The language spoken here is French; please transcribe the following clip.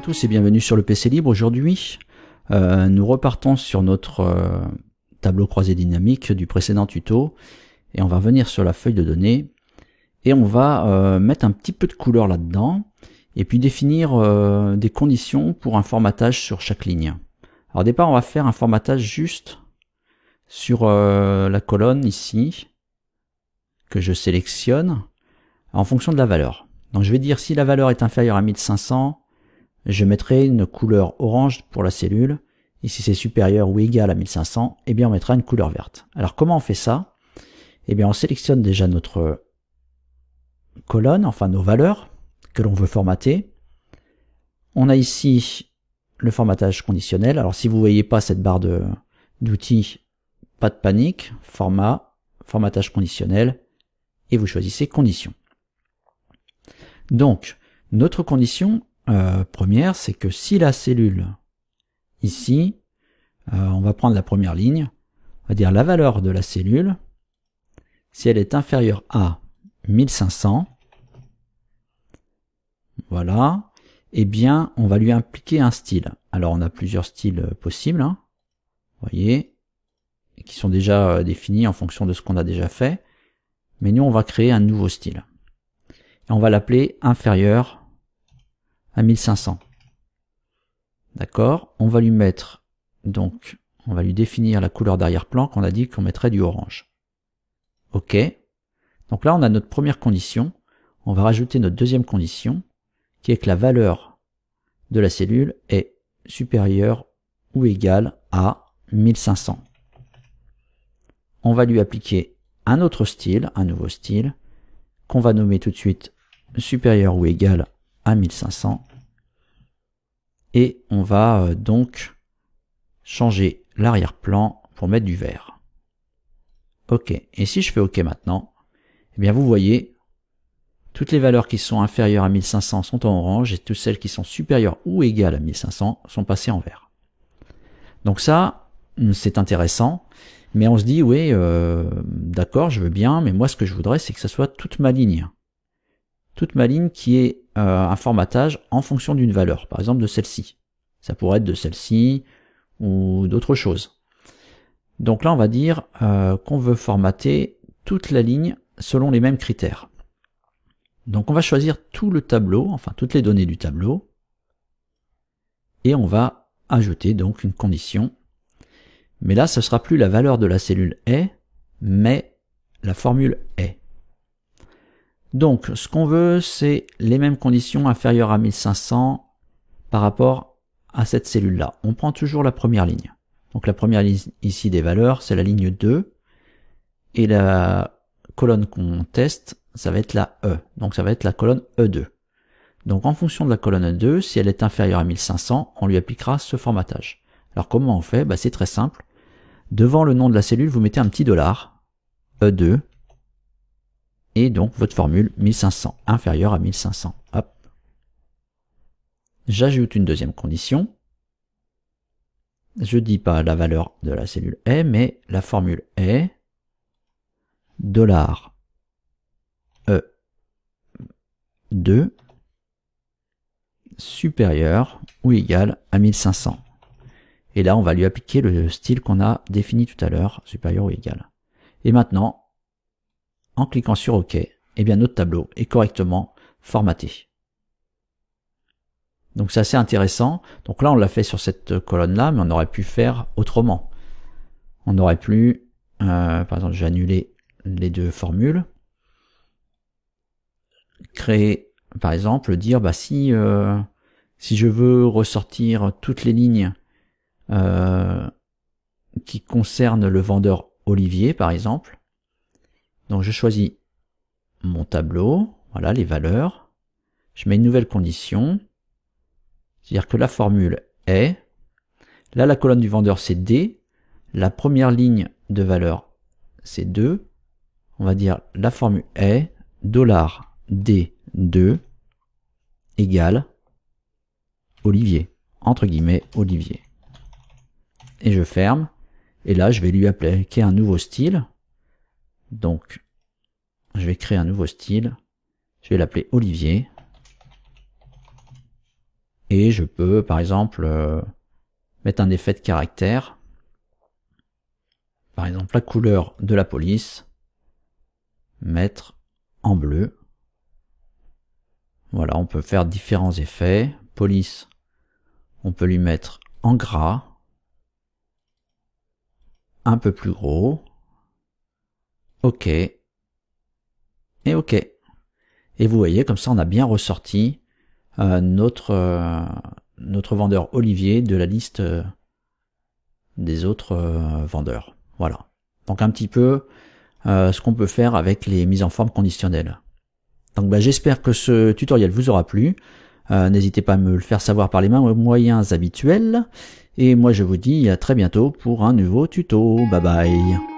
à tous et bienvenue sur le PC Libre. Aujourd'hui, nous repartons sur notre tableau croisé dynamique du précédent tuto et on va revenir sur la feuille de données et on va mettre un petit peu de couleur là-dedans et puis définir des conditions pour un formatage sur chaque ligne. Alors au départ, on va faire un formatage juste sur la colonne ici que je sélectionne en fonction de la valeur. Donc je vais dire si la valeur est inférieure à 1500, je mettrai une couleur orange pour la cellule, et si c'est supérieur ou égal à 1500, eh bien on mettra une couleur verte. Alors comment on fait ça? Eh bien on sélectionne déjà notre colonne, enfin nos valeurs que l'on veut formater. On a ici le formatage conditionnel. Alors si vous ne voyez pas cette barre d'outils, pas de panique, formatage conditionnel, et vous choisissez conditions. Donc, notre condition première, c'est que si la cellule, ici, on va prendre la première ligne, on va dire la valeur de la cellule, si elle est inférieure à 1500, voilà, eh bien, on va lui appliquer un style. Alors, on a plusieurs styles possibles, hein, vous voyez, qui sont déjà définis en fonction de ce qu'on a déjà fait, mais nous, on va créer un nouveau style. Et on va l'appeler inférieur à 1500. D'accord? On va lui mettre, donc, on va lui définir la couleur d'arrière-plan qu'on a dit qu'on mettrait du orange. OK. Donc là, on a notre première condition. On va rajouter notre deuxième condition, qui est que la valeur de la cellule est supérieure ou égale à 1500. On va lui appliquer un autre style, un nouveau style, qu'on va nommer tout de suite supérieur ou égal à 1500. Et on va donc changer l'arrière-plan pour mettre du vert. OK. Et si je fais OK maintenant, eh bien vous voyez, toutes les valeurs qui sont inférieures à 1500 sont en orange et toutes celles qui sont supérieures ou égales à 1500 sont passées en vert. Donc ça, c'est intéressant, mais on se dit, oui, d'accord, je veux bien, mais moi ce que je voudrais, c'est que ça soit toute ma ligne. Toute ma ligne qui est un formatage en fonction d'une valeur, par exemple de celle-ci. Ça pourrait être de celle-ci ou d'autre chose. Donc là, on va dire qu'on veut formater toute la ligne selon les mêmes critères. Donc on va choisir tout le tableau, enfin toutes les données du tableau, et on va ajouter donc une condition. Mais là, ce sera plus la valeur de la cellule est, mais la formule est. Donc, ce qu'on veut, c'est les mêmes conditions inférieures à 1500 par rapport à cette cellule-là. On prend toujours la première ligne. Donc la première ligne ici des valeurs, c'est la ligne 2. Et la colonne qu'on teste, ça va être la E. Donc ça va être la colonne E2. Donc en fonction de la colonne E2, si elle est inférieure à 1500, on lui appliquera ce formatage. Alors comment on fait? C'est très simple. Devant le nom de la cellule, vous mettez un petit dollar, E2, et donc votre formule 1500, inférieure à 1500. Hop. J'ajoute une deuxième condition. Je dis pas la valeur de la cellule est, mais la formule est dollar E2 supérieur ou égal à 1500. Et là, on va lui appliquer le style qu'on a défini tout à l'heure, supérieur ou égal. Et maintenant, en cliquant sur OK, eh bien notre tableau est correctement formaté. Donc c'est assez intéressant. Donc là, on l'a fait sur cette colonne-là, mais on aurait pu faire autrement. On aurait pu, par exemple, j'ai annulé les deux formules, créer, par exemple, dire, si je veux ressortir toutes les lignes qui concernent le vendeur Olivier, par exemple, donc je choisis mon tableau, voilà les valeurs, je mets une nouvelle condition, c'est-à-dire que la formule est, là la colonne du vendeur c'est D, la première ligne de valeur c'est 2, on va dire la formule est $D2 égale Olivier, entre guillemets Olivier. Et je ferme, et là je vais lui appliquer un nouveau style. Donc, je vais créer un nouveau style. Je vais l'appeler Olivier. Et je peux, par exemple, mettre un effet de caractère. Par exemple, la couleur de la police, mettre en bleu. Voilà, on peut faire différents effets. Police, on peut lui mettre en gras, un peu plus gros. OK. Et OK. Et vous voyez, comme ça, on a bien ressorti notre vendeur Olivier de la liste des autres vendeurs. Voilà. Donc un petit peu ce qu'on peut faire avec les mises en forme conditionnelles. Donc j'espère que ce tutoriel vous aura plu. N'hésitez pas à me le faire savoir par les mêmes moyens habituels. Et moi je vous dis à très bientôt pour un nouveau tuto. Bye bye.